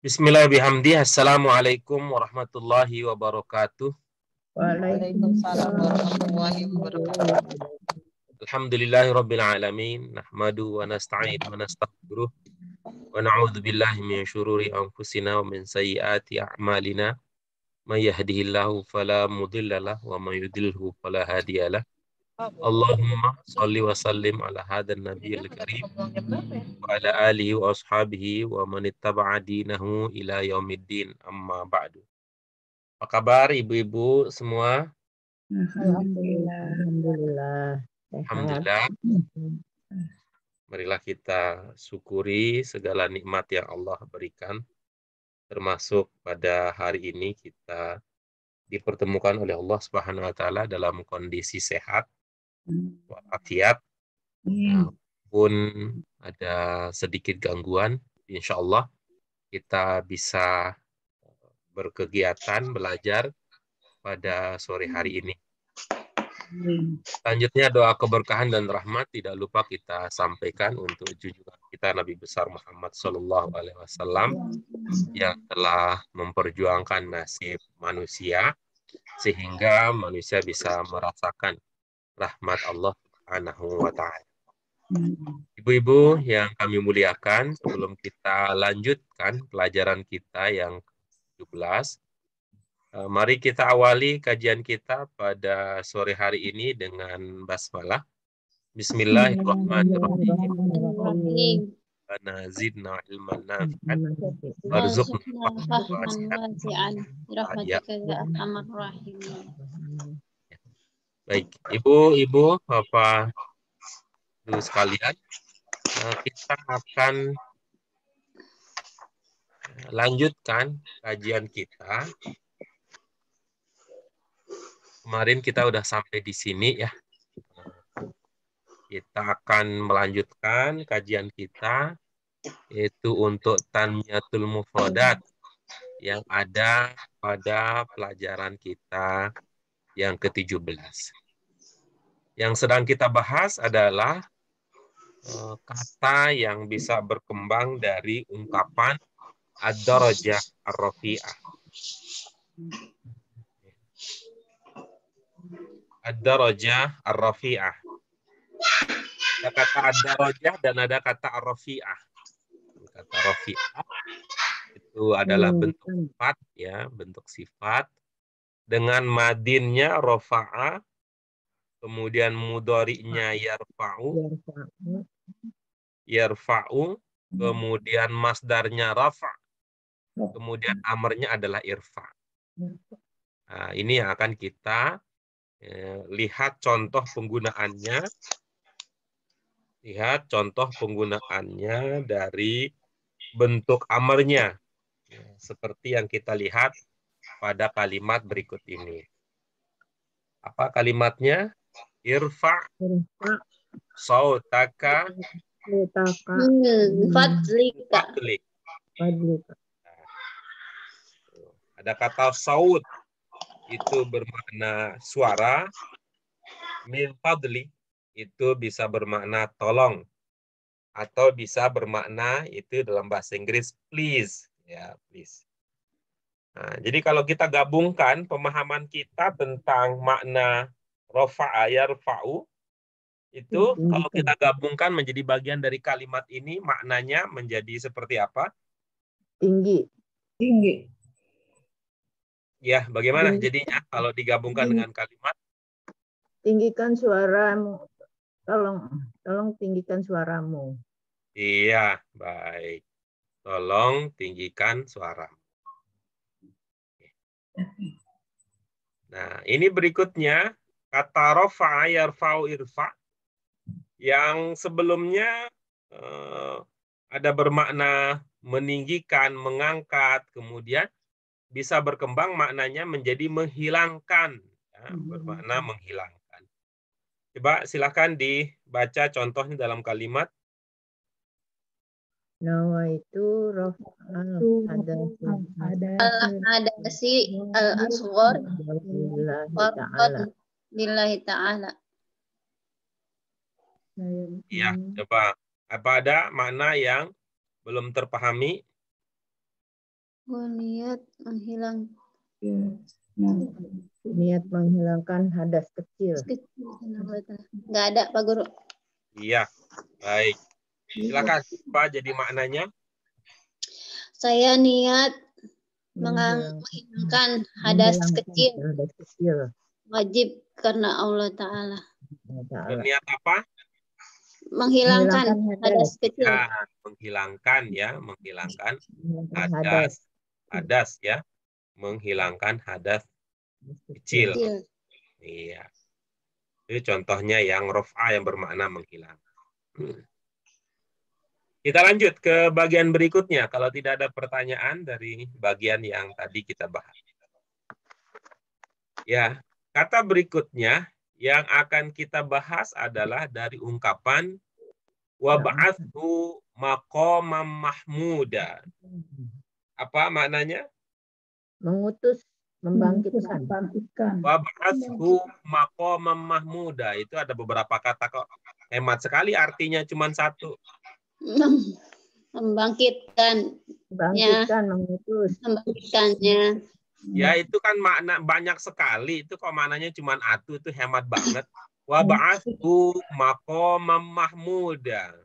Bismillahirrahmanirrahim. Assalamualaikum warahmatullahi wabarakatuh. Waalaikumsalam warahmatullahi wabarakatuh. Alhamdulillahirabbil alamin. Nahmadu wa nasta'in wa nastaghfiruh wa na'udzu billahi min syururi anfusina wa min sayyiati a'malina. May yahdihillahu fala mudhillalah wa may yudlilhu fala hadiyalah. Allahumma shalli wa sallim ala hadan nabiyil karim wa ala alihi wa ashabihi wa man ittaba'a dinahu ila yaumiddin. Amma ba'du. Apa kabar ibu-ibu semua? Alhamdulillah. Alhamdulillah. Marilah kita syukuri segala nikmat yang Allah berikan. Termasuk pada hari ini kita dipertemukan oleh Allah Subhanahu wa taala dalam kondisi sehat walafiat. Pun ada sedikit gangguan, insya Allah kita bisa berkegiatan belajar pada sore hari ini. Selanjutnya doa keberkahan dan rahmat tidak lupa kita sampaikan untuk junjungan kita Nabi besar Muhammad SAW yang telah memperjuangkan nasib manusia sehingga manusia bisa merasakan rahmat Allah Subhanahu wa taala. Ibu-ibu yang kami muliakan, sebelum kita lanjutkan pelajaran kita yang ke-17, mari kita awali kajian kita pada sore hari ini dengan basmalah. Bismillahirrahmanirrahim. Rabbana zidna ilman nafi'an warzuqna fahman. Baik, ibu-ibu, Bapak Ibu sekalian, kita akan lanjutkan kajian kita. Kemarin kita udah sampai di sini ya. Kita akan melanjutkan kajian kita, yaitu untuk Tanmiyatul Mufradat yang ada pada pelajaran kita yang ke-17. Yang sedang kita bahas adalah kata yang bisa berkembang dari ungkapan ad-darajah ar-rafi'ah. Ad-darajah ar-rafi'ah. Ada kata ad-darajah dan ada kata ar-rafi'ah. Kata rafi'ah itu adalah bentuk sifat ya, bentuk sifat dengan madinnya rafa'a, kemudian mudhari'nya yarfa'u, kemudian masdarnya rafa', kemudian amarnya adalah irfa'. Nah, ini yang akan kita lihat contoh penggunaannya. Lihat contoh penggunaannya dari bentuk amarnya. Seperti yang kita lihat pada kalimat berikut ini. Apa kalimatnya? Irfa' sautaka fadlik. Ada kata saut itu bermakna suara, min fadli itu bisa bermakna tolong, atau bisa bermakna itu dalam bahasa Inggris please, ya please. Nah, jadi kalau kita gabungkan pemahaman kita tentang makna rafa'a yarfa'u, itu kalau kita gabungkan menjadi bagian dari kalimat ini, maknanya menjadi seperti apa? Tinggi. Ya, bagaimana jadinya kalau digabungkan dengan kalimat? Tinggikan suaramu. Tolong tinggikan suaramu. Iya, baik. Tolong tinggikan suara. Nah, ini berikutnya kata rafa'a yarfa'u irfa' yang sebelumnya ada bermakna meninggikan, mengangkat, kemudian bisa berkembang maknanya menjadi menghilangkan, ya, bermakna menghilangkan. Coba silakan dibaca contohnya dalam kalimat. Nawaitu hadasi al-asghar lillahi ta'ala. Ya, coba. Apa ada makna yang belum terpahami? Niat menghilang Niat menghilangkan hadas kecil. nggak ada Pak Guru. Iya, baik. Silakan Pak, jadi maknanya. Saya niat menghilangkan hadas kecil. Hadas kecil. Wajib karena Allah Ta'ala. Berniat apa? Menghilangkan hadas kecil. Ya, menghilangkan hadas ya. Menghilangkan hadas kecil. Iya. Itu contohnya yang raf'a yang bermakna menghilang. Kita lanjut ke bagian berikutnya kalau tidak ada pertanyaan dari bagian yang tadi kita bahas. Ya, kata berikutnya yang akan kita bahas adalah dari ungkapan wa ba'athu maqamam mahmuda. Apa maknanya? Mengutus, membangkitkan. Wa ba'athu maqamam mahmuda. Itu ada beberapa kata kok. Hemat sekali artinya cuma satu. Membangkitkannya. Ya itu kan makna banyak sekali. Itu kok maknanya cuma atu, itu hemat banget. Wa ba'athu maqamam mahmuda.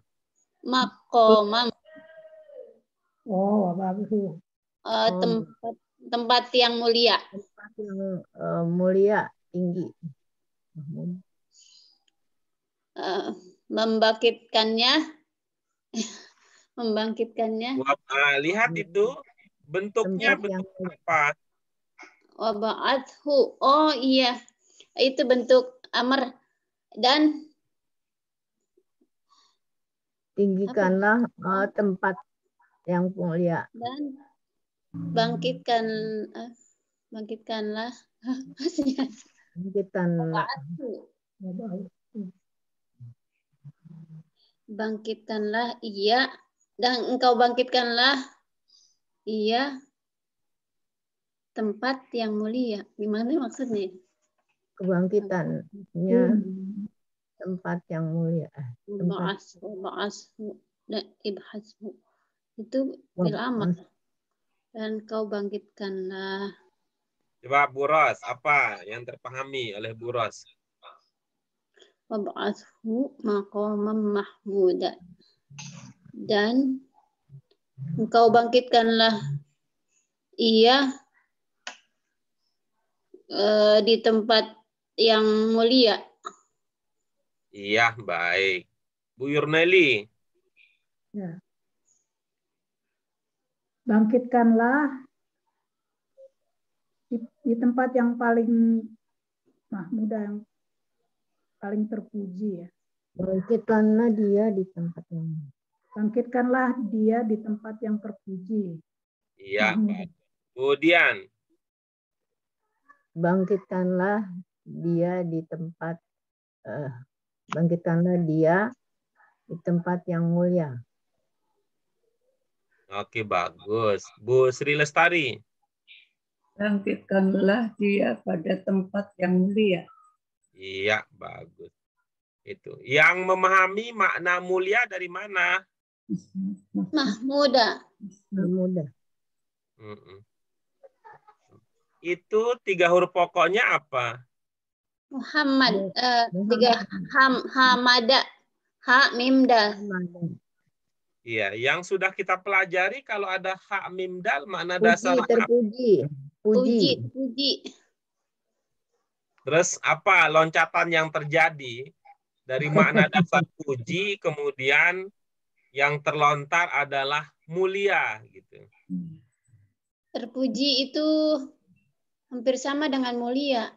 Maqamam. Oh, bagus. Tempat yang mulia. Tempat yang mulia, tinggi. Membangkitkannya. Lihat itu bentuknya bentuk apa? Waba'athu. Oh iya, itu bentuk amr. Dan tinggikanlah tempat yang mulia. Dan bangkitkanlah. Bangkitkanlah iya, dan engkau bangkitkanlah iya tempat yang mulia. Gimana maksudnya? Kebangkitannya tempat yang mulia. Itu fil amr. Dan kau bangkitkanlah. Coba Bu Ros, apa yang terpahami oleh Bu Ros? Wab'athu maqamam mahmuda. Dan engkau bangkitkanlah ia di tempat yang mulia. Iya, baik. Bu Yurneli. Ya. Bangkitkanlah di tempat yang paling mahmuda, yang paling terpuji ya. Bangkitkanlah dia di tempat yang Bangkitkanlah dia di tempat yang terpuji. Iya. Kemudian bangkitkanlah dia di tempat bangkitkanlah dia di tempat yang mulia. Oke, bagus. Bu Sri Lestari. Bangkitkanlah dia pada tempat yang mulia. Iya, bagus. Itu. Yang memahami makna mulia dari mana? Mahmuda. Itu 3 huruf pokoknya apa? Muhammad. 3 hamada. Ha mim dal. Iya, yang sudah kita pelajari kalau ada ha mim dal makna dasar terpuji. Puji. Terus apa loncatan yang terjadi dari makna dasar puji, kemudian yang terlontar adalah mulia gitu. Terpuji itu hampir sama dengan mulia.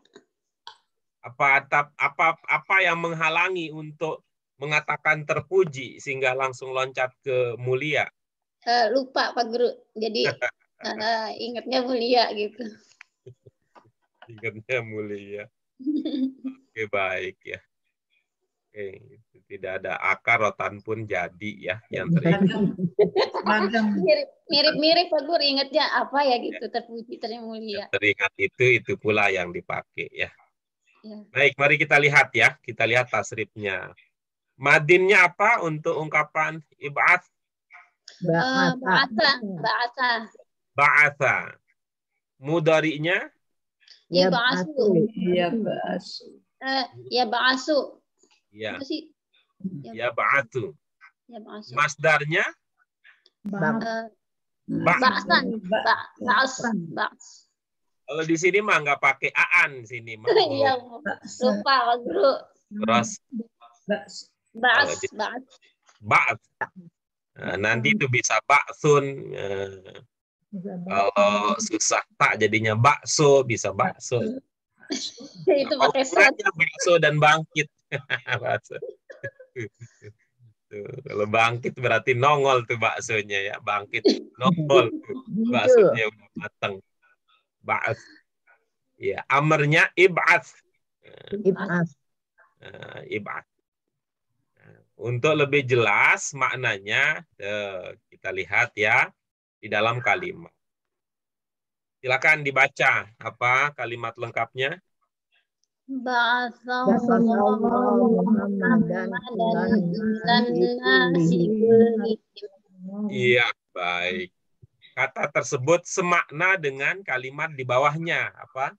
Apa yang menghalangi untuk mengatakan terpuji sehingga langsung loncat ke mulia? Lupa Pak Guru. Jadi ingatnya mulia gitu. Ingatnya mulia. Oke, baik ya. Oke, tidak ada akar rotan pun jadi ya yang teringat. Mirip-mirip Pak Guru, ingatnya apa ya gitu, terpuji, termulia. Teringat itu pula yang dipakai ya. Baik, mari kita lihat ya. Kita lihat tasrifnya. Madinnya apa untuk ungkapan ib'ats? Ba'asa. Ba'atha. Mudhari'nya Yab'asu. Iya, ba'asu. Yab'asu. ya, Apa sih? yab'atsu. Yab'asu. Masdarnya Ba'at. Ba'san. Ba's. kalau di sini mah nggak pakai aan sini mah. Iya, lupa Pak Guru. Terus Ba's. kalau di ba'ats. Nah, nanti itu bisa ba'sun. Kalau susah tak jadinya bakso, bisa bakso. Itu Apa pakai sad. hubungannya bakso dan bangkit? Bakso. Tuh, kalau bangkit berarti nongol tuh baksonya ya. Bangkit nongol tuh. Baksonya udah matang. Ba'ats. Ya, amarnya ib'ats. Ib'ats. Ib'ats. Untuk lebih jelas maknanya kita lihat ya di dalam kalimat. Silakan dibaca apa kalimat lengkapnya. Ba'atsallahu Muhammadan ilan nasi kullihim. Iya, baik. Kata tersebut semakna dengan kalimat di bawahnya apa?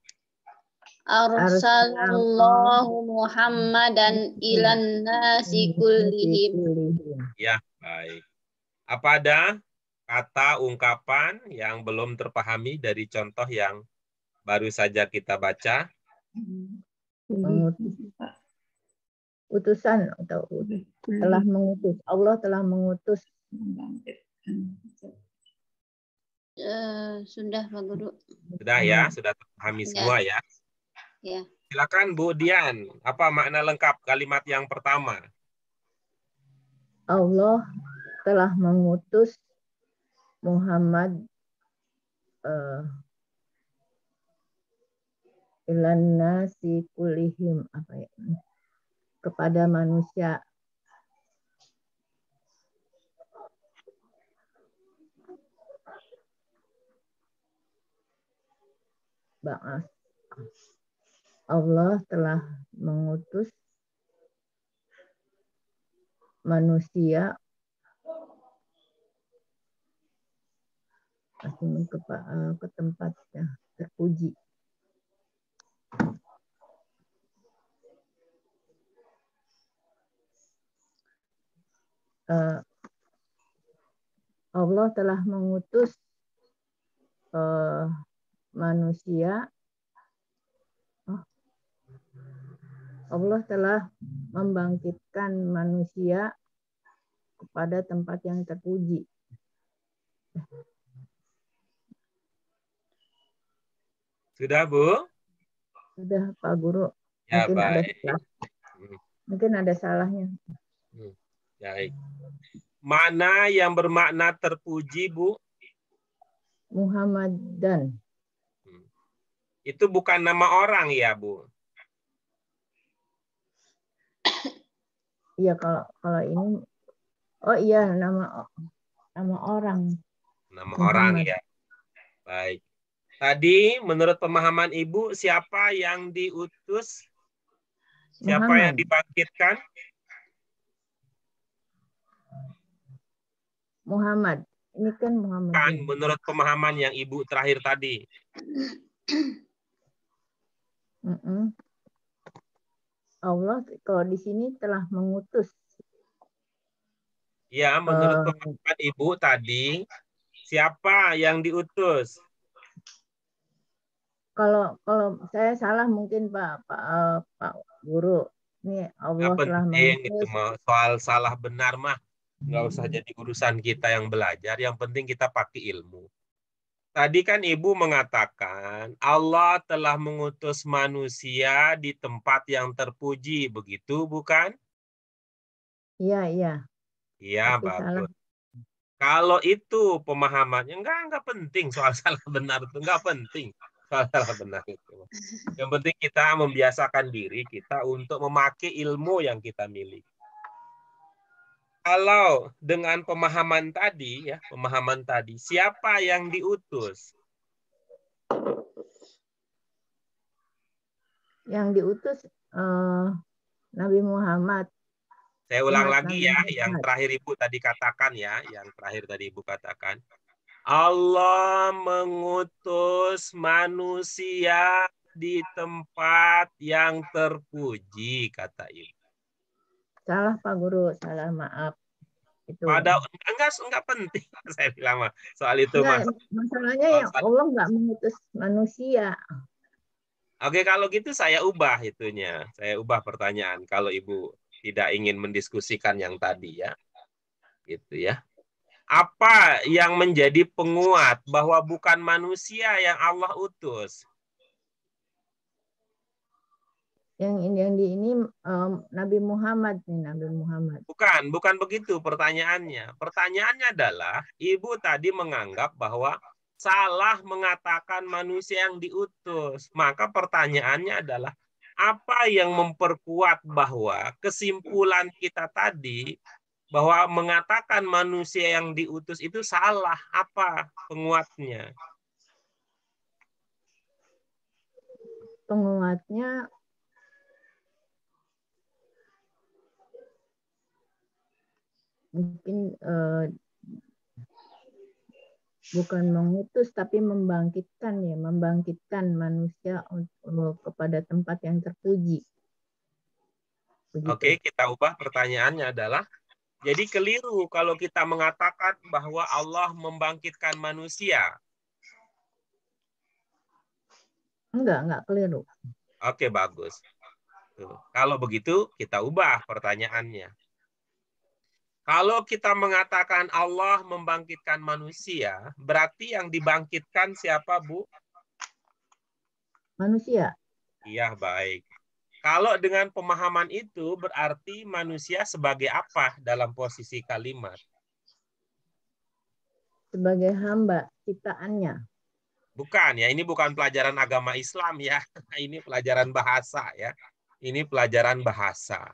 Arsalallahu Muhammadan ilan nasi kullihim. Ya, baik. Apa ada kata ungkapan yang belum terpahami dari contoh yang baru saja kita baca? Utusan atau telah mengutus. Allah telah mengutus. Sudah Pak Guru. Sudah ya, sudah terpahami semua ya. Ya. Silakan Bu Dian, apa makna lengkap kalimat yang pertama? Allah telah mengutus Muhammad ilan nasi kullihim apa ya? Kepada manusia. Ba'as. Allah telah mengutus manusia ke tempat yang terpuji. Allah telah mengutus manusia. Allah telah membangkitkan manusia kepada tempat yang terpuji. Sudah, Bu? Sudah, Pak Guru. Ya, Mungkin baik. Mungkin ada salahnya. Baik. Mana yang bermakna terpuji, Bu? Muhammadan. Itu bukan nama orang ya, Bu? Iya, kalau ini, oh iya, nama orang. Nama orang ya. Baik. Tadi menurut pemahaman Ibu, siapa yang diutus? Siapa Muhammad. yang dibangkitkan? Muhammad. Ini kan Muhammad. Kan menurut pemahaman yang Ibu terakhir tadi. Allah kalau di sini telah mengutus. Ya, menurut pemahaman Ibu tadi, siapa yang diutus? Kalau saya salah mungkin Pak Guru. Ini Allah telah mengutus. Itu soal salah benar mah nggak usah jadi urusan kita yang belajar. Yang penting kita pakai ilmu. Tadi kan Ibu mengatakan Allah telah mengutus manusia di tempat yang terpuji, begitu bukan? Iya, iya. Iya, bagus. Kalau itu pemahamannya enggak penting soal salah benar itu enggak penting. Soal salah benar itu. Yang penting kita membiasakan diri kita untuk memakai ilmu yang kita miliki. Kalau dengan pemahaman tadi, siapa yang diutus? Yang diutus Nabi Muhammad. Saya ulang lagi ya, yang terakhir Ibu tadi katakan ya, yang terakhir tadi Ibu katakan. Allah mengutus manusia di tempat yang terpuji, kata Ibu. Salah Pak Guru, salah, maaf. Itu. Enggak penting saya bilang soal itu, Mas. Masalahnya yang Allah nggak mengutus manusia. Oke, kalau gitu saya ubah itunya. Saya ubah pertanyaan kalau Ibu tidak ingin mendiskusikan yang tadi ya. Gitu ya. Apa yang menjadi penguat bahwa bukan manusia yang Allah utus? Yang di ini Nabi Muhammad nih, Nabi Muhammad. Bukan begitu pertanyaannya. Pertanyaannya adalah Ibu tadi menganggap bahwa salah mengatakan manusia yang diutus. Maka pertanyaannya adalah apa yang memperkuat bahwa kesimpulan kita tadi bahwa mengatakan manusia yang diutus itu salah? Apa penguatnya? Penguatnya mungkin bukan mengutus tapi membangkitkan ya, membangkitkan manusia kepada tempat yang terpuji. Begitu. Oke, kita ubah pertanyaannya adalah, jadi keliru kalau kita mengatakan bahwa Allah membangkitkan manusia. Enggak keliru. Oke, bagus. Tuh. Kalau begitu, kita ubah pertanyaannya. Kalau kita mengatakan Allah membangkitkan manusia, berarti yang dibangkitkan siapa, Bu? Manusia. Iya, baik. Kalau dengan pemahaman itu, berarti manusia sebagai apa dalam posisi kalimat? Sebagai hamba ciptaannya. Bukan ya, ini bukan pelajaran agama Islam ya. Ini pelajaran bahasa ya. Ini pelajaran bahasa.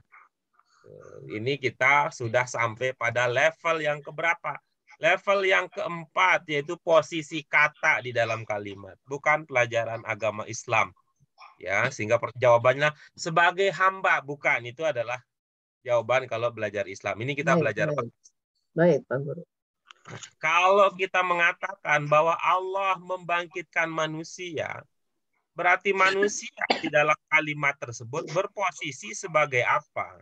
Ini kita sudah sampai pada level yang keberapa? Level yang keempat, yaitu posisi kata di dalam kalimat. Bukan pelajaran agama Islam. Ya, sehingga jawabannya sebagai hamba. Bukan, itu adalah jawaban kalau belajar Islam. Ini kita belajar. Baik, Pak Guru. Kalau kita mengatakan bahwa Allah membangkitkan manusia, berarti manusia di dalam kalimat tersebut berposisi sebagai apa?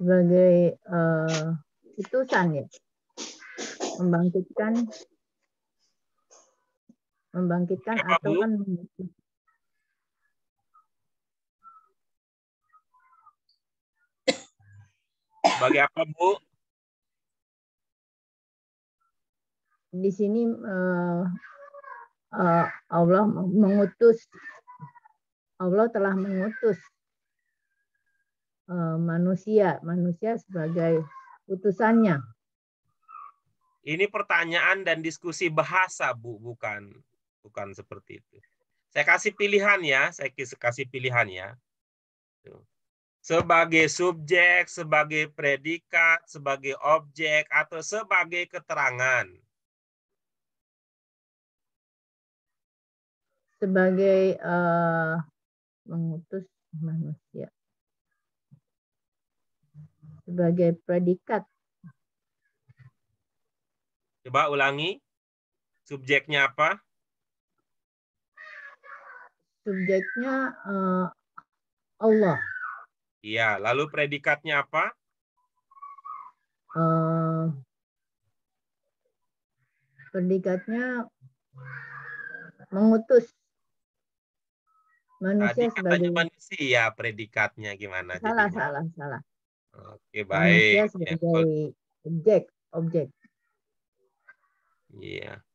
Sebagai utusan ya, membangkitkan apa, atau Bu? kan Sebagai apa, Bu? di sini Allah telah mengutus manusia sebagai utusannya. Ini pertanyaan dan diskusi bahasa, Bu, bukan seperti itu. Saya kasih pilihan ya, Sebagai subjek, sebagai predikat, sebagai objek, atau sebagai keterangan. Sebagai mengutus manusia. Sebagai predikat. Coba ulangi. Subjeknya apa? Subjeknya Allah. Iya, lalu predikatnya apa? Predikatnya mengutus manusia Tadi sebagai manusia, predikatnya gimana? Salah. Oke, baik. Manusia sebagai objek. Iya.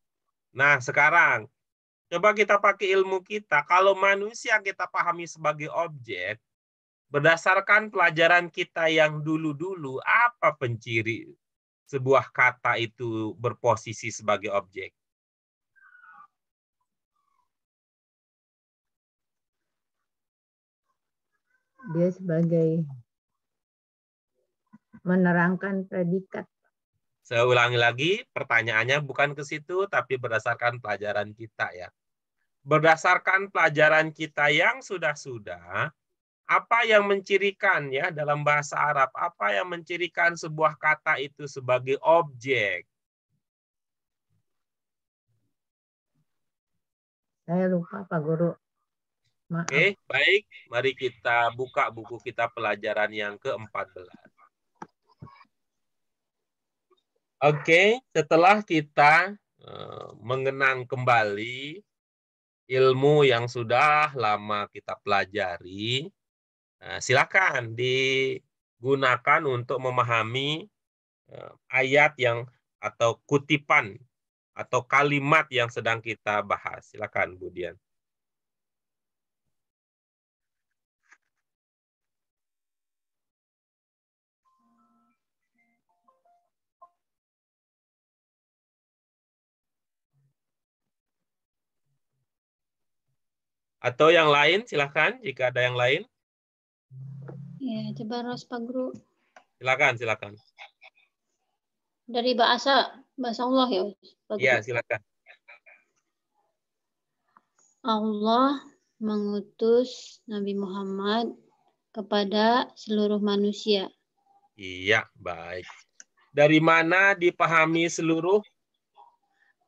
Nah, sekarang coba kita pakai ilmu kita. Kalau manusia kita pahami sebagai objek, berdasarkan pelajaran kita yang dulu-dulu, apa penciri sebuah kata itu berposisi sebagai objek? Dia sebagai menerangkan predikat. Saya ulangi lagi, pertanyaannya bukan ke situ, tapi berdasarkan pelajaran kita ya. Berdasarkan pelajaran kita yang sudah-sudah, apa yang mencirikan ya dalam bahasa Arab, apa yang mencirikan sebuah kata itu sebagai objek? Saya lupa Pak Guru. Maaf. Oke, baik. Mari kita buka buku kita pelajaran yang ke-14. Oke, setelah kita mengenang kembali ilmu yang sudah lama kita pelajari, silakan digunakan untuk memahami ayat yang atau kutipan atau kalimat yang sedang kita bahas. Silakan, Bu Dian. Atau yang lain, silakan jika ada yang lain. Ya, coba Ros Pak Guru. Silakan. Dari bahasa Allah ya, Pak Iya, Guru. silakan. Allah mengutus Nabi Muhammad kepada seluruh manusia. Iya, baik. Dari mana dipahami seluruh?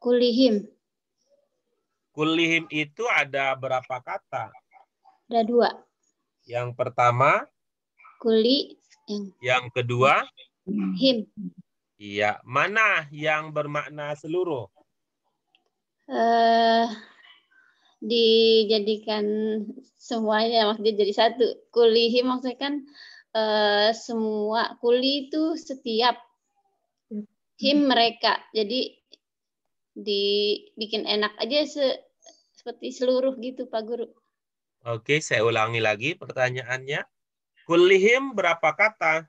Kulihim. Kulihim itu ada berapa kata? Ada 2. Yang pertama, Kuli, yang kedua, him. iya. Mana yang bermakna seluruh? Dijadikan semuanya, maksudnya jadi satu. Kulihim maksudnya kan semua. Kuli itu setiap. Him mereka. Jadi dibikin enak aja seperti seluruh gitu Pak Guru. Oke, saya ulangi lagi pertanyaannya. Kulihim berapa kata?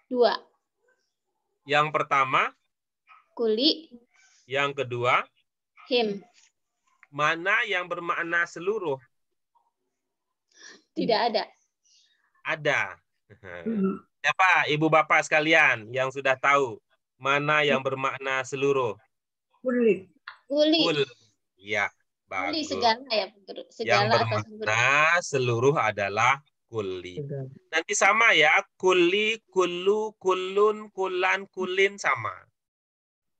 2. Yang pertama, Kuli, yang kedua, him. mana yang bermakna seluruh? Tidak ada. Ada. Siapa ibu bapak sekalian yang sudah tahu mana yang bermakna seluruh? Kuli. Kuli. Ya, Kuli bagus. segala ya Pak Guru. Yang Segala atau bermakna seluruh adalah kuli. Sudah. Nanti sama ya, kuli, kullu, kullun, kulan, kulin sama.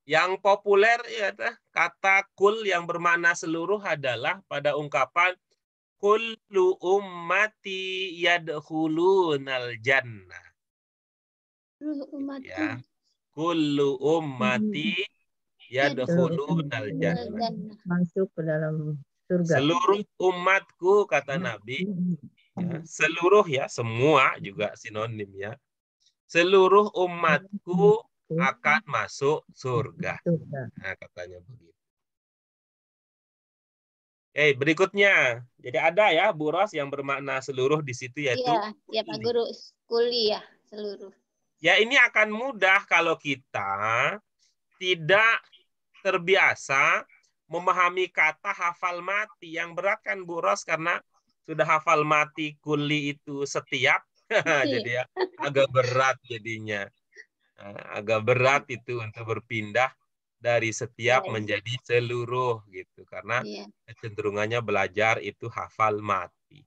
Yang populer ya kata kul yang bermakna seluruh adalah pada ungkapan kullu ummati yadkhulunal jannah. umatku. Ya. Kullu ummati yadkhulunal jannah. Masuk ke dalam surga. Seluruh umatku kata Nabi, ya, seluruh ya, semua juga sinonim ya. Seluruh umatku akan masuk surga. Nah, katanya begitu. Berikutnya. Jadi ada ya Bu Ros yang bermakna seluruh di situ yaitu Iya, Pak Guru, kuliah seluruh. Ya, ini akan mudah kalau kita tidak terbiasa memahami kata hafal mati. Yang berat kan Bu Ros karena sudah hafal mati kuli itu setiap. Jadi ya agak berat jadinya. Agak berat itu untuk berpindah dari setiap menjadi seluruh gitu karena kecenderungannya belajar itu hafal mati.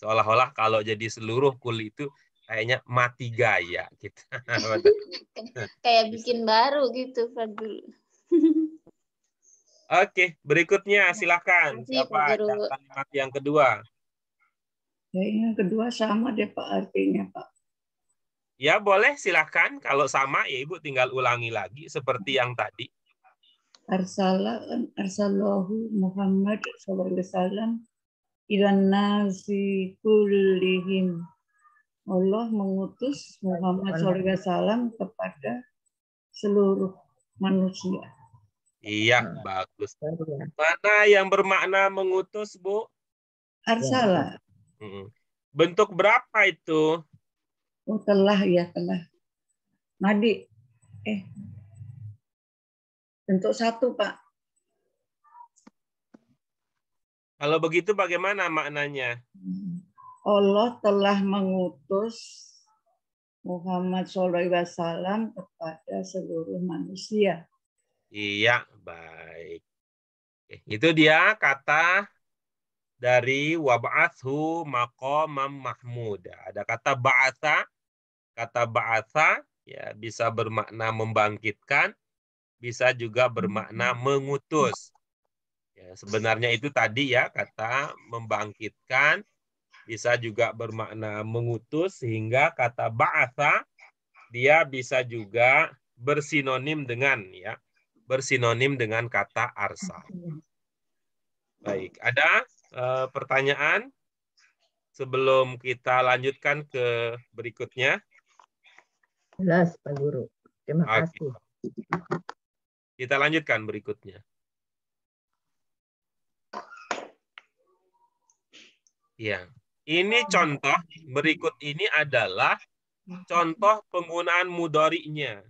Seolah-olah kalau jadi seluruh kuli itu kayaknya mati gaya gitu. Kayak bikin baru gitu Pak Guru. Oke, berikutnya silakan. Siapa kalimat yang kedua? Yang kedua sama deh Pak artinya Pak. Ya boleh silakan. Kalau sama ya Ibu tinggal ulangi lagi seperti yang tadi. Arsalahu Muhammad SAW ilan nasi kullihim. Allah mengutus Muhammad SAW kepada seluruh manusia. Iya, bagus. Mana yang bermakna mengutus, Bu? Arsala. Bentuk berapa itu? Oh, telah. Madi. Bentuk 1, Pak. Kalau begitu bagaimana maknanya? Allah telah mengutus Muhammad SAW kepada seluruh manusia. Iya, baik. Itu dia kata dari wab'athu maqamam mahmud. Ada kata ba'atha. Kata ba'atha ya bisa bermakna membangkitkan, bisa juga bermakna mengutus. Ya, sebenarnya itu tadi ya kata membangkitkan bisa juga bermakna mengutus, sehingga kata ba'atha dia bisa juga bersinonim dengan kata arsal. Baik, ada pertanyaan sebelum kita lanjutkan ke berikutnya? Jelas, Pak Guru. Terima Oke. kasih. Kita lanjutkan berikutnya. Ya, ini contoh berikut ini adalah contoh penggunaan mudhari'nya.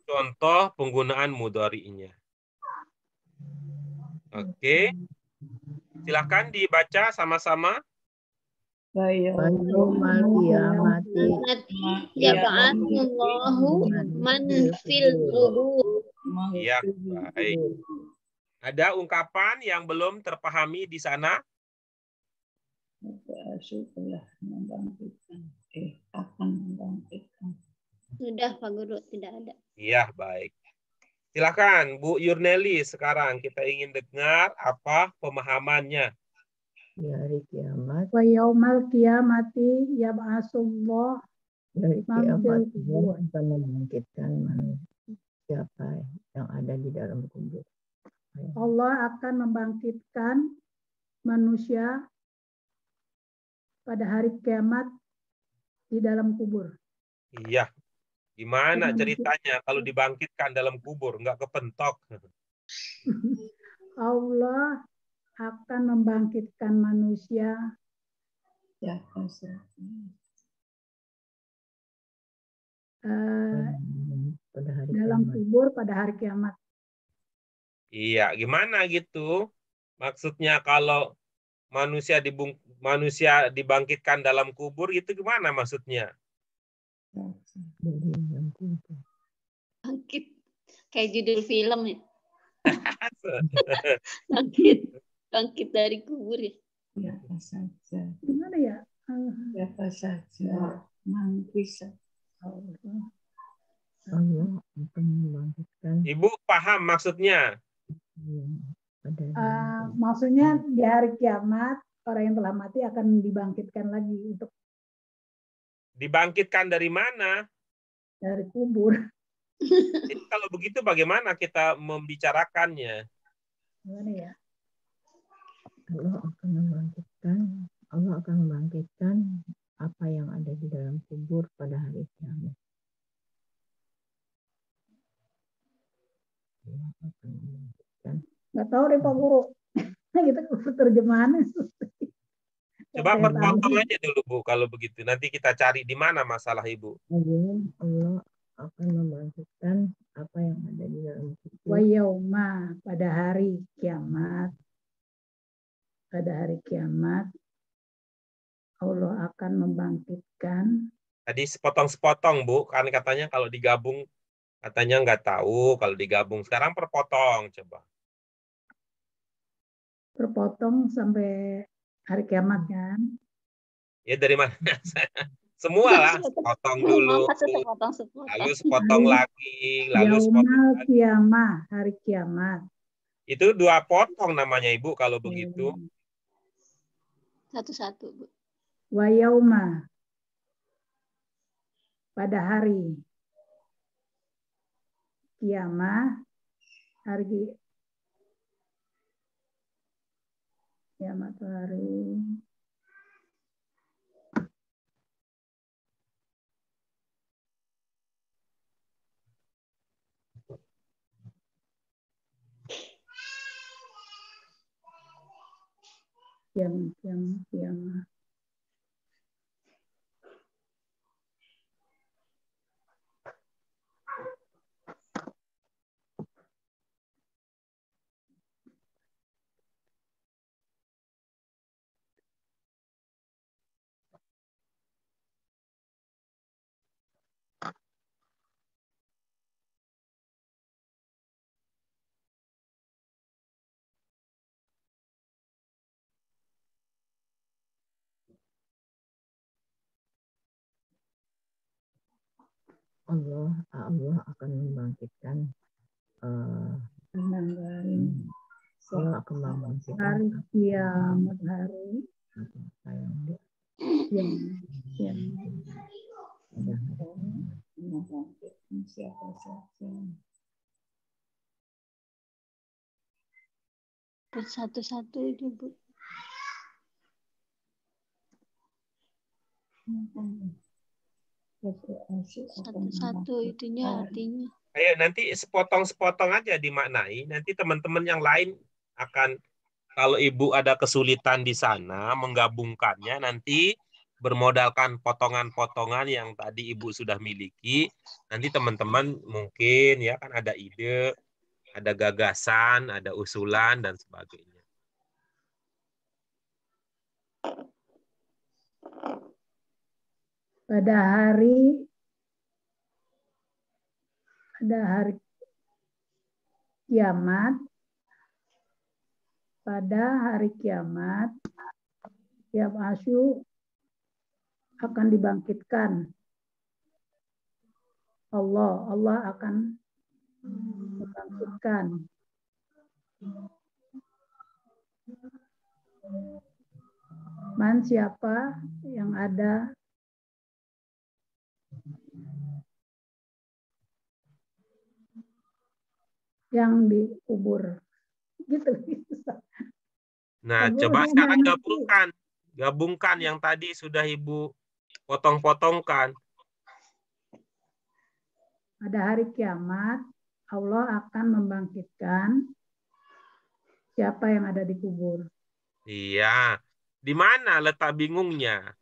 Contoh penggunaan mudhari'nya. Oke, silakan dibaca sama-sama. Yaumal qiyamati Yab'atsullahu man fil qubur. Ya, baik. Ada ungkapan yang belum terpahami di sana? Akan membangkitkan. Sudah Pak Guru, tidak ada. Iya, baik. Silakan Bu Yurneli, sekarang kita ingin dengar apa pemahamannya. di hari kiamat. Wa yaumal qiyamati yab'atsullah Dari man kiamat fil Allah qubur. akan membangkitkan siapa yang ada di dalam kubur. Allah akan membangkitkan manusia pada hari kiamat di dalam kubur. Iya. Gimana Gimana, Bu? ceritanya kalau dibangkitkan dalam kubur, nggak kepentok? Allah akan membangkitkan manusia Ya, pasal. Pada hari dalam kiamat. kubur pada hari kiamat. Iya, gimana gitu? Maksudnya kalau manusia dibangkitkan dalam kubur itu gimana maksudnya? Jadi dalam kubur. Bangkit. Kayak judul film ya. Bangkit. Bangkit dari kubur ya. Siapa saja, Gimana ya? siapa saja, yang bisa. Allah akan membangkitkan Ibu paham maksudnya? pada Maksudnya di hari kiamat orang yang telah mati akan dibangkitkan lagi untuk Dibangkitkan dari mana? dari kubur. Jadi kalau begitu bagaimana kita membicarakannya? Gimana ya? Allah akan membangkitkan apa yang ada di dalam kubur pada hari kiamat. Allah akan membangkitkan. Nggak tahu deh Pak Guru. Kita terjemahannya. Coba Saya berpotong tahu. aja dulu Bu kalau begitu. Nanti kita cari di mana masalah Ibu. Allah akan membangkitkan apa yang ada di dalam Wa kubur. yauma pada hari kiamat. Pada hari kiamat Allah akan membangkitkan. Tadi sepotong-sepotong Bu, kan katanya kalau digabung katanya nggak tahu kalau digabung. Sekarang perpotong coba. Terpotong sampai hari kiamat kan. Ya dari mana? Semua lah, potong dulu, Masa sepotong-sepotong. lalu sepotong lagi, lalu sepotong Yaumal lagi. kiamah, hari kiamat. Itu 2 potong namanya Ibu kalau begitu. Satu-satu, Bu. Wa yauma pada hari kiamah, hari kiamat hari kiamah. Allah akan membangkitkan kiamat hari apa yang dia yang yang ada membangkitkan siapa saja. Satu-satu itu, Bu. Satu-satu itunya artinya. Ayo nanti sepotong-sepotong aja dimaknai. Nanti teman-teman yang lain akan, kalau Ibu ada kesulitan di sana menggabungkannya, nanti bermodalkan potongan-potongan yang tadi Ibu sudah miliki. Nanti teman-teman mungkin ya kan ada ide, ada gagasan, ada usulan dan sebagainya. pada hari kiamat, pada hari kiamat tiap asyuk akan dibangkitkan. Allah akan membangkitkan. Man siapa yang ada yang dikubur. Gitu. Nah, coba sekarang gabungkan yang tadi sudah Ibu potong-potongkan. Pada hari kiamat, Allah akan membangkitkan siapa yang ada di kubur. Iya. Di mana letak bingungnya?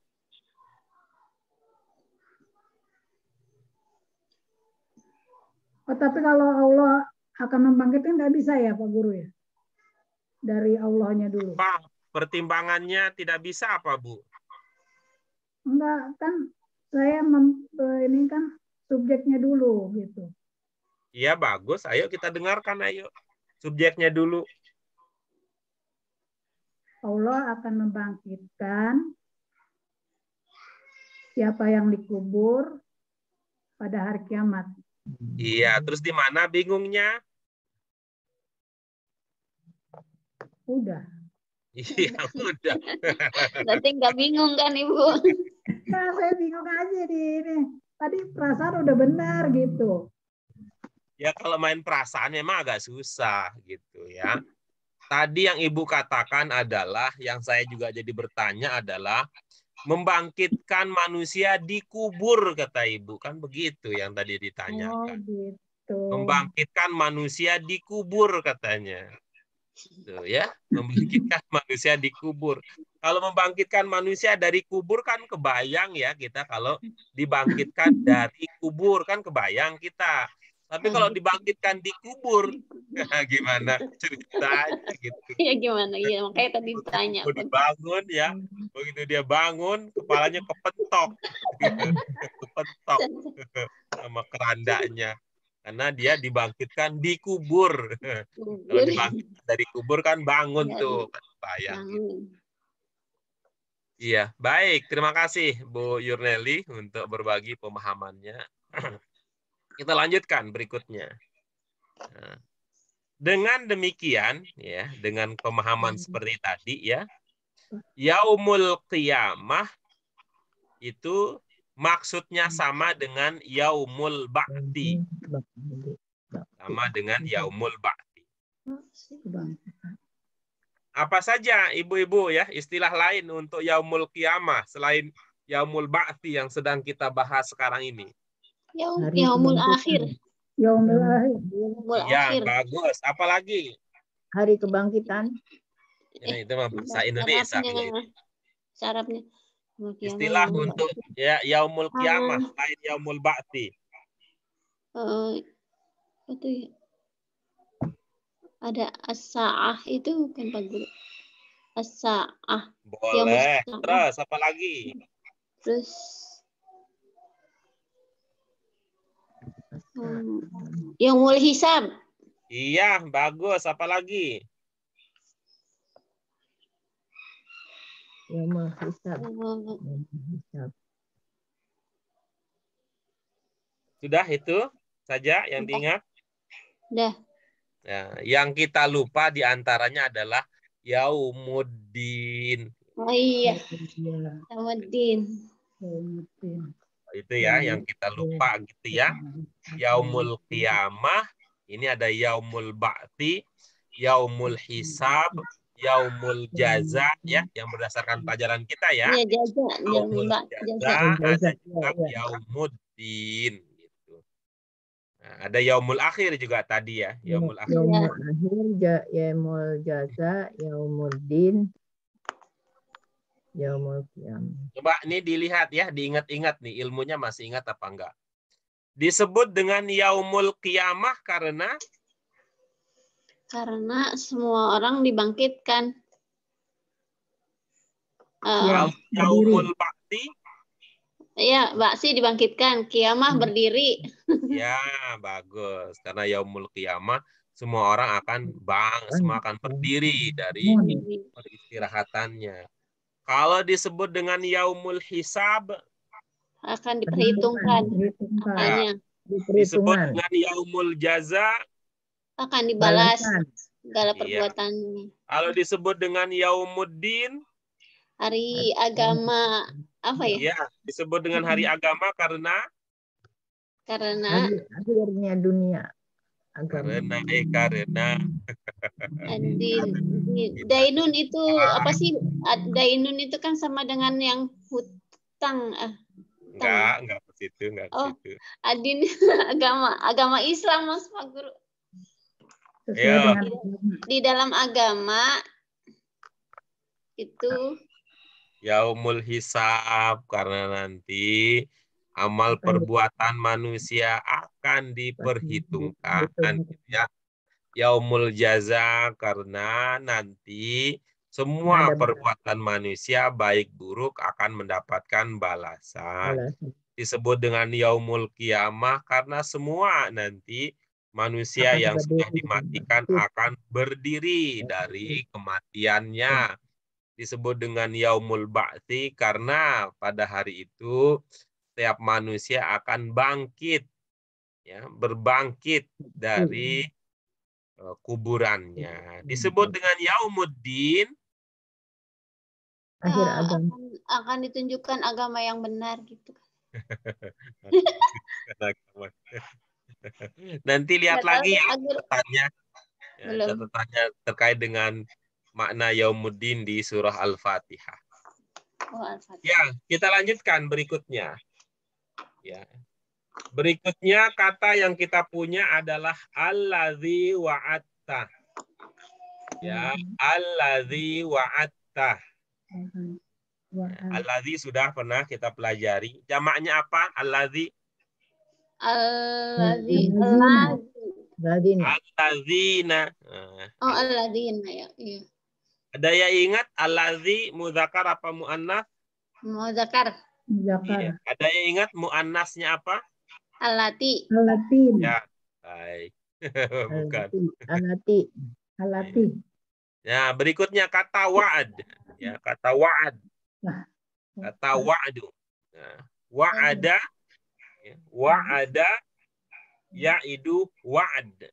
Oh, tapi kalau Allah akan membangkitkan nggak bisa ya Pak Guru ya? Dari Allahnya dulu. Pak, pertimbangannya tidak bisa apa, Bu? Enggak, kan saya ini kan subjeknya dulu gitu. Iya, bagus. Ayo kita dengarkan, ayo. Subjeknya dulu. Allah akan membangkitkan siapa yang dikubur pada hari kiamat. Iya, terus di mana bingungnya? Udah. Iya, udah. Berarti nggak bingung kan, Ibu? Nah, saya bingung aja di ini. Tadi perasaan udah benar gitu. Ya kalau main perasaan memang agak susah gitu ya. Tadi yang Ibu katakan adalah, yang saya juga jadi bertanya adalah, membangkitkan manusia di kubur, kata Ibu. Kan begitu yang tadi Oh ditanyakan. gitu. Membangkitkan manusia di kubur, katanya. Tuh, ya, membangkitkan manusia di kubur. Kalau membangkitkan manusia dari kubur kan kebayang ya kita, kalau dibangkitkan dari kubur kan kebayang kita. Tapi kalau dibangkitkan di kubur, gimana ceritanya gitu. Ya gimana? Iya, makanya tadi ditanya. Begitu dibangun ya, begitu dia bangun, kepalanya kepentok, kepentok sama kerandanya. Karena dia dibangkitkan di kubur. Kalau dibangkitkan dari kubur kan bangun tuh, bayang. Iya, baik. Terima kasih Bu Yurneli untuk berbagi pemahamannya. Kita lanjutkan berikutnya. Nah, dengan demikian, ya, dengan pemahaman seperti tadi, ya, Yaumul Qiyamah itu maksudnya sama dengan Yaumul Ba'ti. Sama dengan Yaumul Ba'ti. Apa saja ibu-ibu ya istilah lain untuk Yaumul Qiyamah selain Yaumul Ba'ti yang sedang kita bahas sekarang ini? Yaumul Akhir. Yaumul Akhir. Iya, bagus. Apalagi? Hari kebangkitan. Ini itu mah bahasa Indonesia. Syarabnya. Istilah untuk ya Yaumul Qiyamah selain Yaumul Ba'ti. Itu ya. Ada as-sa'ah itu kan Pak Guru. As-sa'ah. Boleh. Terus apa lagi? Terus Yaumul Hisab. Iya, bagus. Apa lagi? Yaumul Hisab. Sudah itu saja yang diingat? Sudah. Ya, yang kita lupa diantaranya adalah Yaumuddin. Oh iya, Iya. Yaumuddin. Itu ya yang kita lupa gitu ya. Yaumul qiyamah, ini ada yaumul ba'ti, yaumul hisab, yaumul jaza ya, yang berdasarkan pelajaran kita ya. Iya, jaza. Yaumul Jaza. jaza, ada juga yaumuddin gitu. Nah, ada yaumul akhir juga tadi ya, yaumul akhir. Yaumul akhir, yaumul jaza, yaumuddin, yaumul qiyamah. Coba nih dilihat ya, diingat-ingat nih ilmunya masih ingat apa enggak. Disebut dengan yaumul qiyamah karena semua orang dibangkitkan. Ya, yaumul ba'ti. Iya, Baksi dibangkitkan, kiamah berdiri. Ya, bagus. Karena yaumul qiyamah semua orang akan semua akan berdiri dari peristirahatannya. Kalau disebut dengan yaumul hisab, Akan diperhitungkan. ya, disebut dengan yaumul jaza, akan dibalas segala iya. perbuatannya. Kalau disebut dengan yaumuddin, Hari agama apa ya? ya, disebut dengan hari agama karena akhirnya dunia. Karena Dainun itu apa sih? Dainun itu kan sama dengan yang hutang. Enggak ke situ, enggak ke situ. Adin agama Islam Mas Pak Guru. Ya. Di dalam agama itu yaumul hisab karena nanti amal perbuatan manusia akan diperhitungkan ya. Yaumul jaza karena nanti semua perbuatan manusia baik buruk akan mendapatkan balasan. Disebut dengan yaumul qiyamah karena semua nanti manusia yang sudah dimatikan akan berdiri dari kematiannya. Disebut dengan yaumul ba'tsi karena pada hari itu setiap manusia akan bangkit ya, berbangkit dari kuburannya. Disebut dengan yaumuddin akan ditunjukkan agama yang benar gitu. Nanti lihat lagi ya catatannya terkait dengan makna yaumuddin di surah Al-Fatihah. Ya, kita lanjutkan berikutnya. Ya. Berikutnya kata yang kita punya adalah allazi wa'atta. Ya, allazi wa'atta. Allazi sudah pernah kita pelajari. Jamaknya apa? Allazi? Allazina. Oh, allazina ya. Iya. Ada yang ingat allazi muzakkar apa muannas? Muzakkar. Iya. Ada yang ingat muannasnya apa? Allati. Ya, baik. Bukan. Alati. Ya, berikutnya kata wa'ad. Ya, kata wa'ad. Kata wa'du. Nah, wa'ada. Wa'ada ya'idu wa'ad.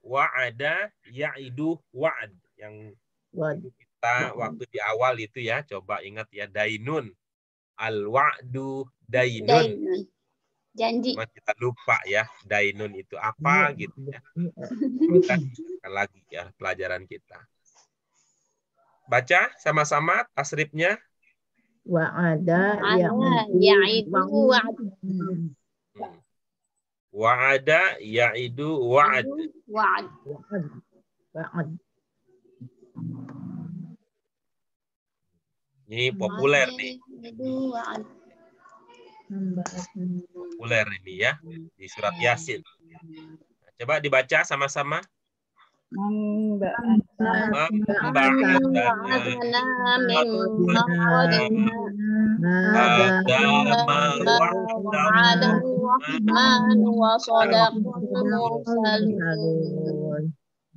Wa'ada ya'idu wa'ad. Yang kita waktu di awal itu ya, coba ingat ya, dainun. Al-wa'du dainun. Janji. Cuma kita lupa ya, dainun itu apa gitu ya. Kita ingatkan lagi ya pelajaran kita. Baca sama-sama tasrifnya. Wa'ada ya'idu wa'ad. Wa'ada ya'idu wa'ad. Wa'ad. Ini populer nih. Populer ini ya di surat Yasin. Coba dibaca sama-sama.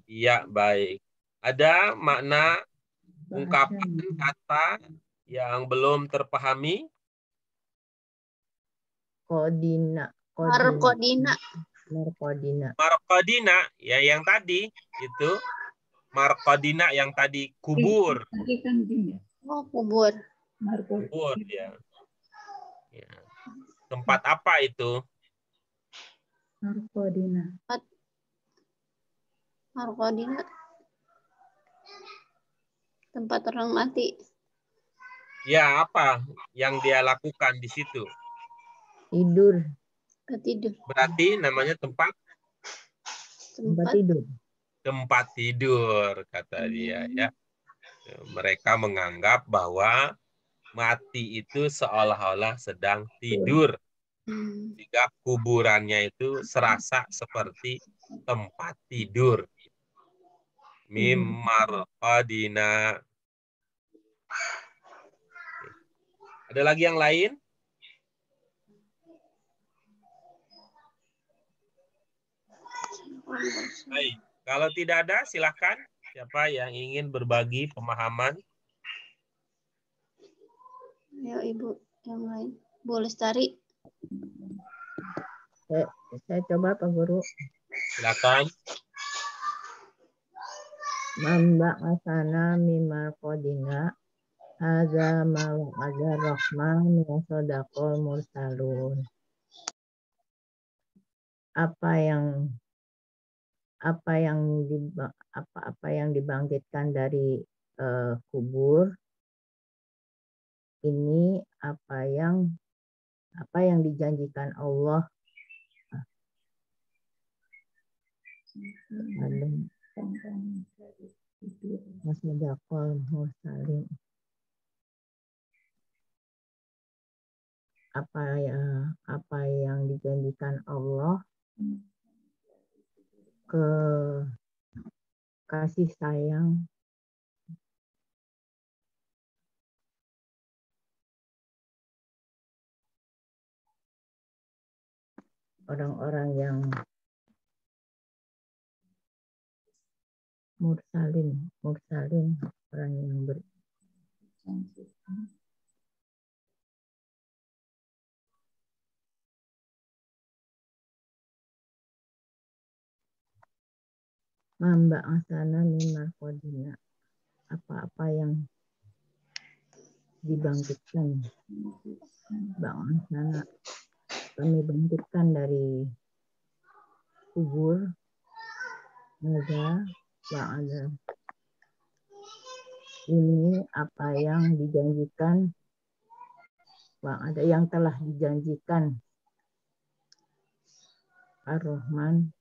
Iya, baik. Ada makna ungkapan kata yang belum terpahami? Markodina. Markodina ya yang tadi itu Marqadina yang tadi kubur. Tadi kan jin ya. Oh, kubur. Kubur ya. Ya. Tempat apa itu? Markodina. Markodina. Tempat orang mati. Ya, apa yang dia lakukan di situ? Tidur. Ketidur. Berarti namanya tempat Tempat Tempat. tidur. tempat tidur, kata dia ya. Mereka menganggap bahwa mati itu seolah-olah sedang tidur. Jika kuburannya itu serasa seperti tempat tidur. Mim marqadina. Ada lagi yang lain? Baik. Kalau tidak ada, silakan. Siapa yang ingin berbagi pemahaman? Ya, Ibu yang lain. Bu Lestari. Saya coba Pak Guru. Silakan. Mamba asana mimar kodina hadza ma wa'ada rahman wa sadaqal mursalun. Apa yang dibangkitkan dari kubur ini apa yang dijanjikan Allah Wasadaqal mursalin. Apa yang dijanjikan Allah ke kasih sayang orang-orang yang mursalin orang yang Mamba asana mimar kodina, apa yang dibangkitkan Bang Asana, kami bangkitkan dari kubur. Ada ini apa yang dijanjikan Bang, ada yang telah dijanjikan Ar-Rahman,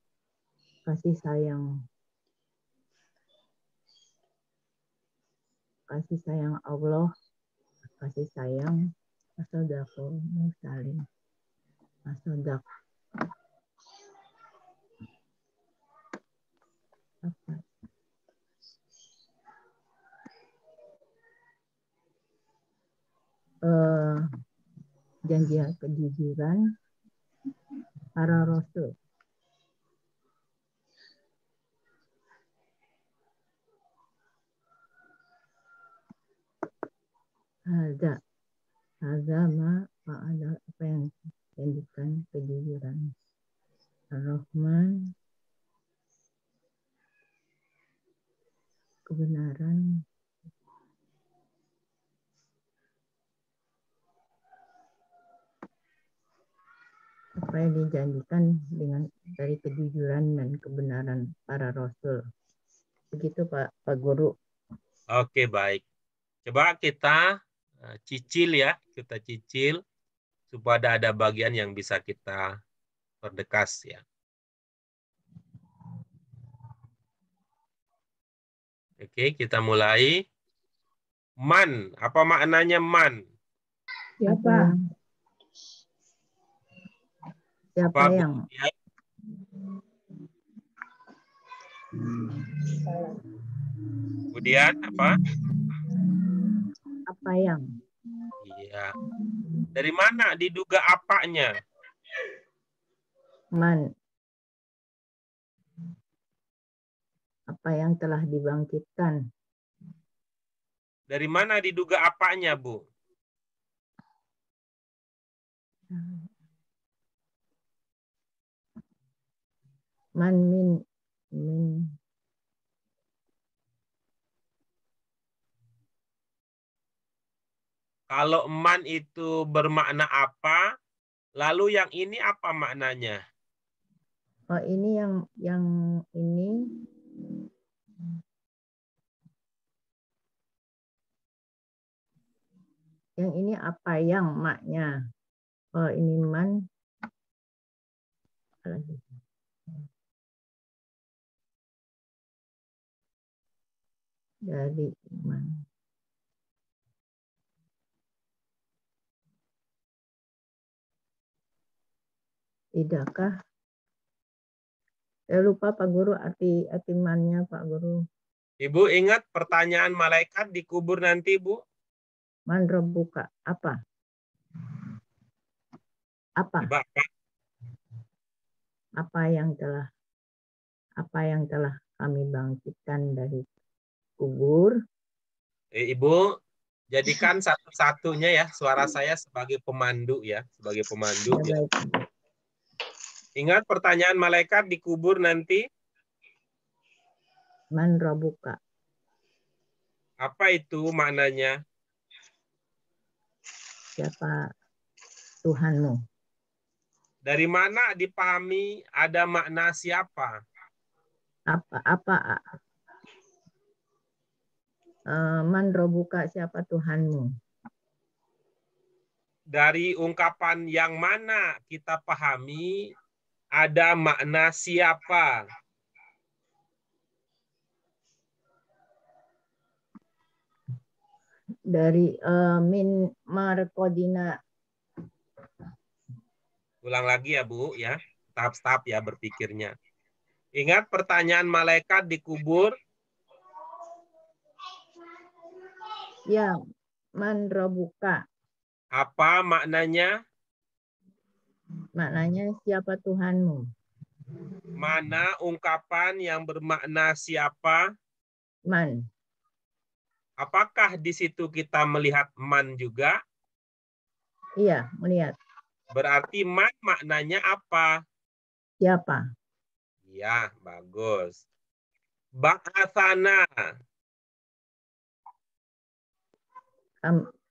kasih sayang Allah, kasih sayang Wasadaqal mursalin. Wasadaq apa? Janji kejujuran para rasul. Ada apa yang menjanjikan kejujuran. Ar-Rahman, kebenaran, apa yang dijanjikan dari kejujuran dan kebenaran para rasul. Begitu Pak Guru. Oke, baik. Coba kita cicil ya, supaya ada bagian yang bisa kita perdekas ya. Oke, kita mulai. Man, apa maknanya man? Siapa? Siapa Apa, yang? Bu? Ya. Kemudian apa? Apa yang? Iya. Dari mana diduga apanya? Man. Apa yang telah dibangkitkan? Dari mana diduga apanya, Bu? Man min Kalau man itu bermakna apa? Lalu yang ini apa maknanya? Oh, ini yang ini apa yang maknya? Oh, ini man. Dari man. Tidakkah? Saya lupa Pak Guru arti mannya Pak Guru. Ibu ingat pertanyaan malaikat di kubur nanti, Bu? Man rabbuka. Apa? Apa? Coba, Pak. Apa yang telah kami bangkitkan dari kubur? Ibu, jadikan satu-satunya ya suara saya sebagai pemandu ya, sebagai pemandu. Ya. Ingat pertanyaan malaikat di kubur nanti? Man rabbuka. Apa itu maknanya? Siapa Tuhanmu? Dari mana dipahami ada makna siapa? Man rabbuka, siapa Tuhanmu? Dari ungkapan yang mana kita pahami ada makna siapa? Dari min markodina. Ulang lagi ya Bu ya, tahap-tahap ya berpikirnya. Ingat pertanyaan malaikat di kubur? Ya, man rabbuka. Apa maknanya? Maknanya siapa Tuhanmu? Mana ungkapan yang bermakna siapa? Man. Apakah di situ kita melihat man juga? Iya, melihat. Berarti man maknanya apa? Siapa? Ya, bagus. Ba'athana.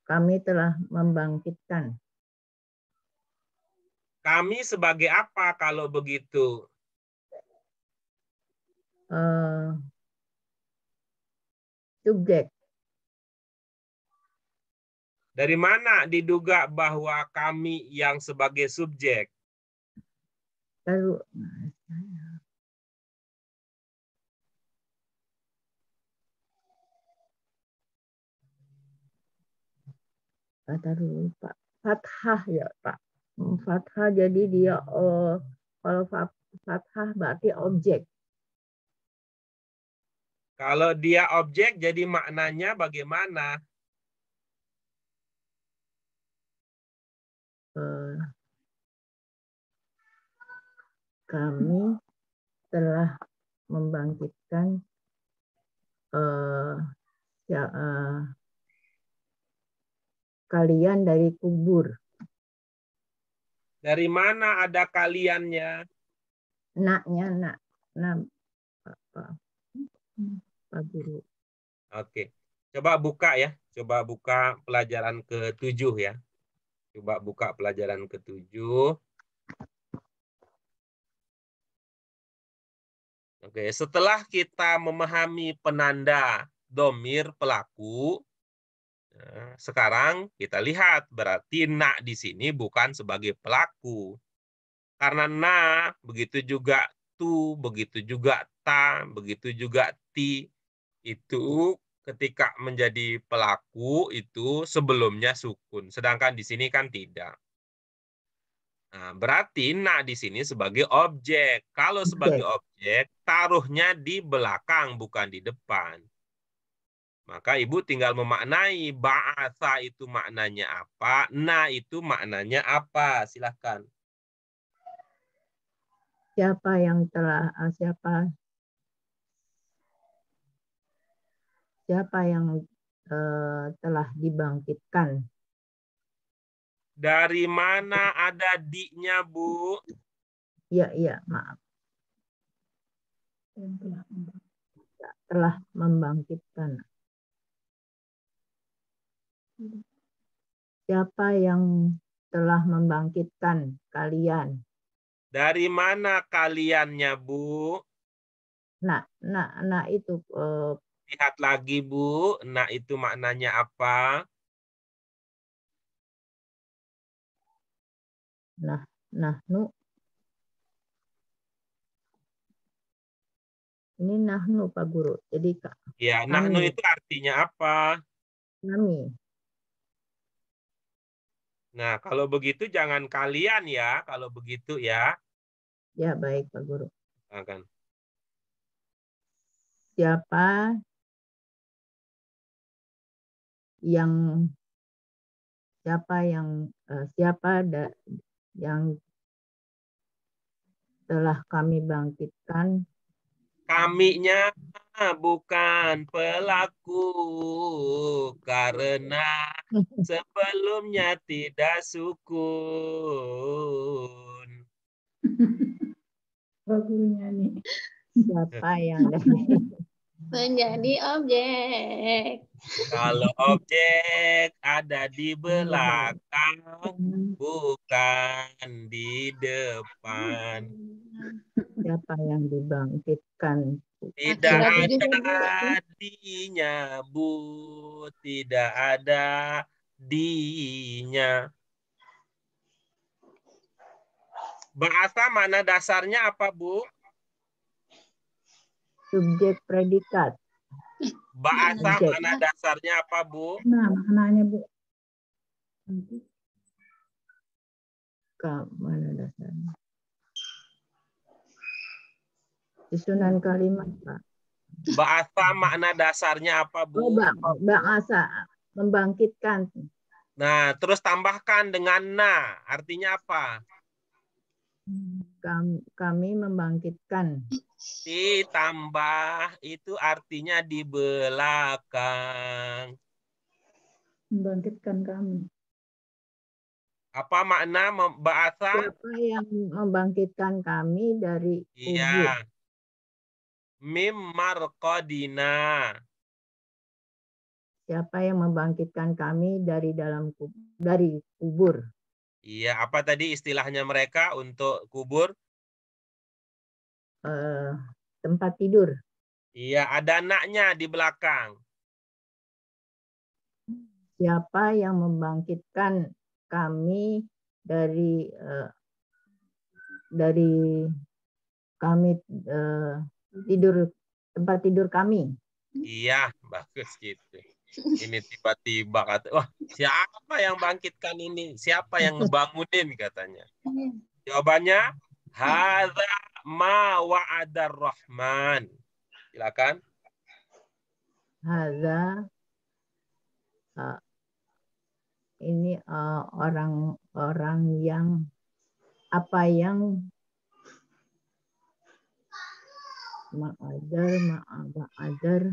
Kami telah membangkitkan. Kami sebagai apa kalau begitu? Subjek. Dari mana diduga bahwa kami yang sebagai subjek? Taruh. Taruh Pak. Fathah ya Pak. Fathah jadi dia kalau fathah berarti objek. Kalau dia objek jadi maknanya bagaimana? Kami telah membangkitkan kalian dari kubur. Dari mana ada kaliannya? Naknya nak. Pak Guru. Oke. Coba buka ya. Coba buka pelajaran ke-7 ya. Coba buka pelajaran ke-7. Oke, setelah kita memahami penanda domir pelaku, sekarang kita lihat berarti nak di sini bukan sebagai pelaku. Karena na, begitu juga tu, begitu juga ta, begitu juga ti, itu ketika menjadi pelaku itu sebelumnya sukun. Sedangkan di sini kan tidak. Nah, berarti nak di sini sebagai objek. Kalau sebagai objek, taruhnya di belakang, bukan di depan. Maka ibu tinggal memaknai ba'atha itu maknanya apa, na itu maknanya apa. Silahkan. Siapa yang telah dibangkitkan? Dari mana ada di-nya, Bu? Iya, maaf. Telah membangkitkan. Siapa yang telah membangkitkan kalian? Dari mana kaliannya, Bu? Nah itu Lihat lagi, Bu. Nah, itu maknanya apa? nahnu. Ini nahnu Pak Guru. Jadi Ya, nahnu kami. itu artinya apa? Kami. Nah, kalau begitu jangan kalian ya. Kalau begitu ya. Ya baik Pak Guru. Akan. Siapa yang telah kami bangkitkan? Kaminya bukan pelaku karena sebelumnya tidak sukun. Pak Guru nyanyi. Siapa yang Menjadi objek. Kalau objek ada di belakang, bukan di depan. siapa yang dibangkitkan? Tidak Lagi ada juga, Bu. dinya, Bu. Tidak ada dinya. Bahasa mana dasarnya apa, Bu? Subjek predikat. Bahasa Objek. mana dasarnya apa, Bu? Nah, maknanya Bu. Mana dasarnya? Susunan kalimat, Pak. Bahasa makna dasarnya apa, Oh, Bu? bahasa membangkitkan. Nah, terus tambahkan dengan na. Artinya apa? Kami membangkitkan. Ditambah itu artinya di belakang. Membangkitkan kami. Apa makna bahasa? Siapa yang membangkitkan kami dari kubur? Iya. Mim marqadina. Siapa yang membangkitkan kami dari kubur? Iya, apa tadi istilahnya mereka untuk kubur? Tempat tidur. Iya, ada naknya di belakang. Siapa yang membangkitkan kami dari kami tempat tidur kami? Iya, bagus gitu. Ini tiba-tiba kata, wah siapa yang bangkitkan ini? Siapa yang ngebangunin katanya? Jawabannya, hadza ma wa'adar rahman. Silakan. Hadza ini orang-orang yang apa yang ma'adar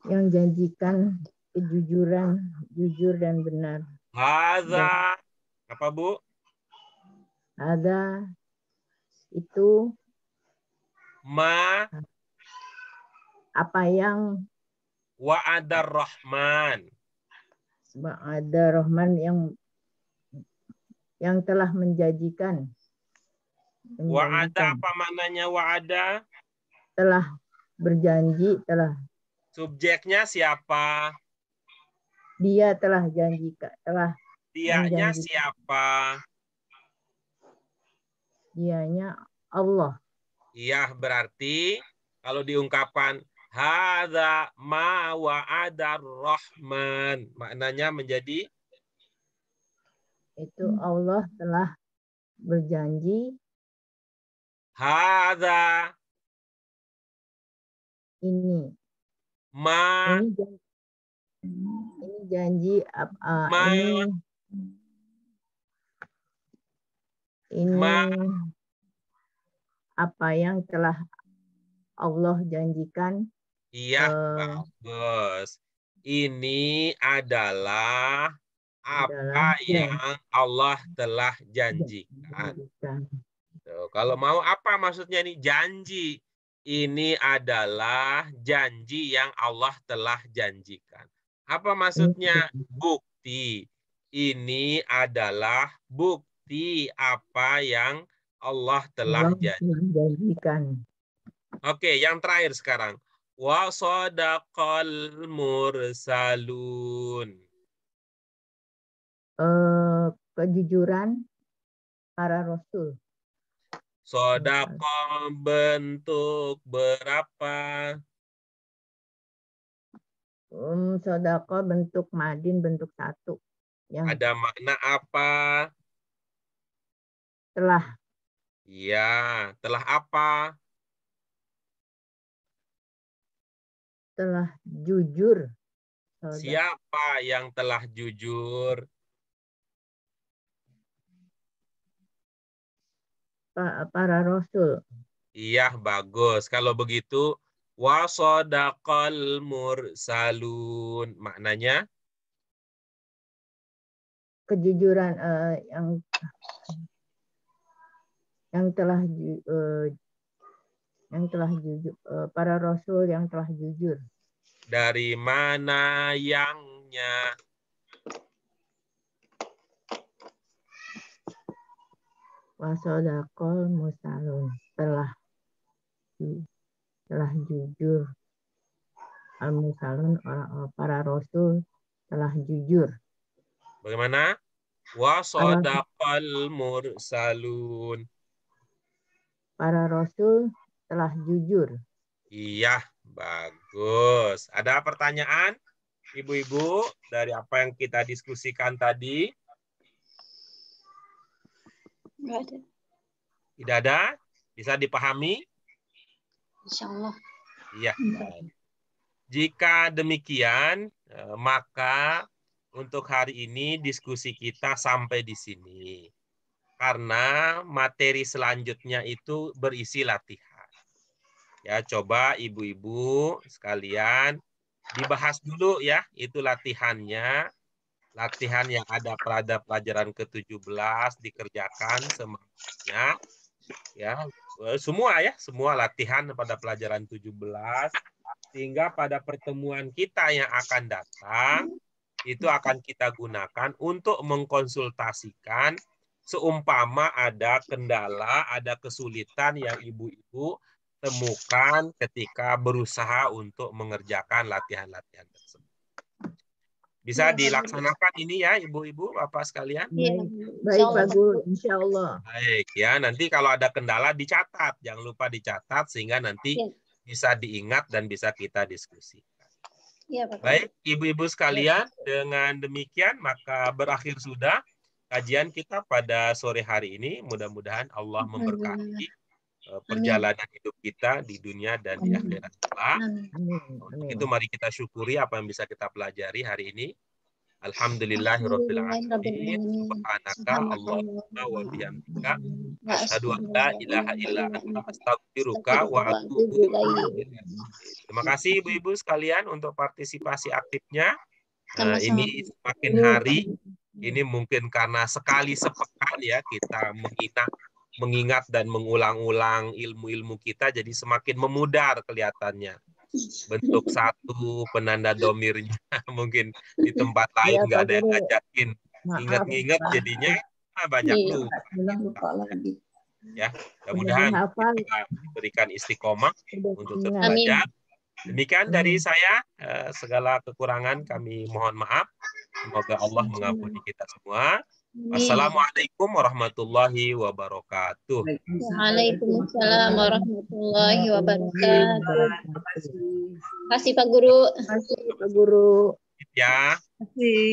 yang janjikan kejujuran, jujur dan benar. Hadza apa, Bu? Ada itu apa yang wa'adar rahman. Ada Rahman yang telah menjanjikan. Wa'ada apa maknanya wa'ada? Telah berjanji, telah. Subjeknya siapa? Dia telah janjikan, telah. Dianya siapa? Dianya Allah. Iya, berarti kalau diungkapkan hadza ma wa'adar rahman, maknanya menjadi itu Allah telah berjanji. Hadza ini janji ini apa yang telah Allah janjikan. Iya, bagus. Ini adalah apa yang Allah telah janjikan. Tuh, kalau mau apa maksudnya nih? Janji. Ini adalah janji yang Allah telah janjikan. Apa maksudnya bukti? Ini adalah bukti apa yang Allah telah janjikan. Oke, yang terakhir sekarang. Wa shadaqal mursalun. Kejujuran para rasul. Shadaqah bentuk berapa? Sodako bentuk madin, bentuk satu. Yang Ada makna apa? telah. Iya, telah apa? Telah jujur. Siapa yang telah jujur? Para rasul. Iya, bagus. Kalau begitu, wa shadaqal mursalun. Maknanya? Kejujuran yang telah jujur, para rasul yang telah jujur. Dari mana yangnya? Wasodakol musalun, telah jujur. Al-musalun, para rasul telah jujur. Bagaimana? Wa shadaqal mursalun. Para rasul telah jujur. Iya, bagus. Ada pertanyaan, Ibu-ibu, dari apa yang kita diskusikan tadi? Enggak ada. Tidak ada? Bisa dipahami? Insya Allah. Iya. Jika demikian, maka untuk hari ini diskusi kita sampai di sini. Karena materi selanjutnya itu berisi latihan. Ya, coba ibu-ibu sekalian dibahas dulu ya, itu latihannya. Latihan yang ada pada pelajaran ke-17 dikerjakan semuanya. Ya, semua latihan pada pelajaran 17 sehingga pada pertemuan kita yang akan datang itu akan kita gunakan untuk mengkonsultasikan seumpama ada kendala, ada kesulitan yang ibu-ibu temukan ketika berusaha untuk mengerjakan latihan-latihan tersebut. Bisa dilaksanakan ini ya ibu-ibu, Bapak sekalian? Baik, Pak Guru, insya Allah. Baik ya, nanti kalau ada kendala dicatat, jangan lupa dicatat sehingga nanti bisa diingat dan bisa kita diskusikan. Ya, Pak. Baik, ibu-ibu sekalian, dengan demikian maka berakhir sudah kajian kita pada sore hari ini. Mudah-mudahan Allah memberkati perjalanan hidup kita di dunia dan di akhirat kelak. Untuk itu mari kita syukuri apa yang bisa kita pelajari hari ini. Alhamdulillahirabbil alamin. Subhanaka Allahumma wa bihamdika asyhadu an la ilaha illa anta astaghfiruka wa atubu ilaik. Terima kasih ibu-ibu sekalian untuk partisipasi aktifnya. Ini semakin hari ini mungkin karena sekali sepekan ya kita mengingat dan mengulang-ulang ilmu-ilmu kita jadi semakin memudar kelihatannya. Bentuk satu penanda domirnya mungkin di tempat lain nggak ada yang ngajakin ingat-ingat jadinya banyak lupa lagi ya. Mudah-mudahan kita diberikan istiqomah untuk terus belajar. Demikian dari saya, segala kekurangan kami mohon maaf. Semoga Allah mengampuni kita semua. Assalamualaikum warahmatullahi wabarakatuh. Waalaikumsalam warahmatullahi wabarakatuh. Terima kasih Pak Guru. Terima kasih Pak Guru. Ya.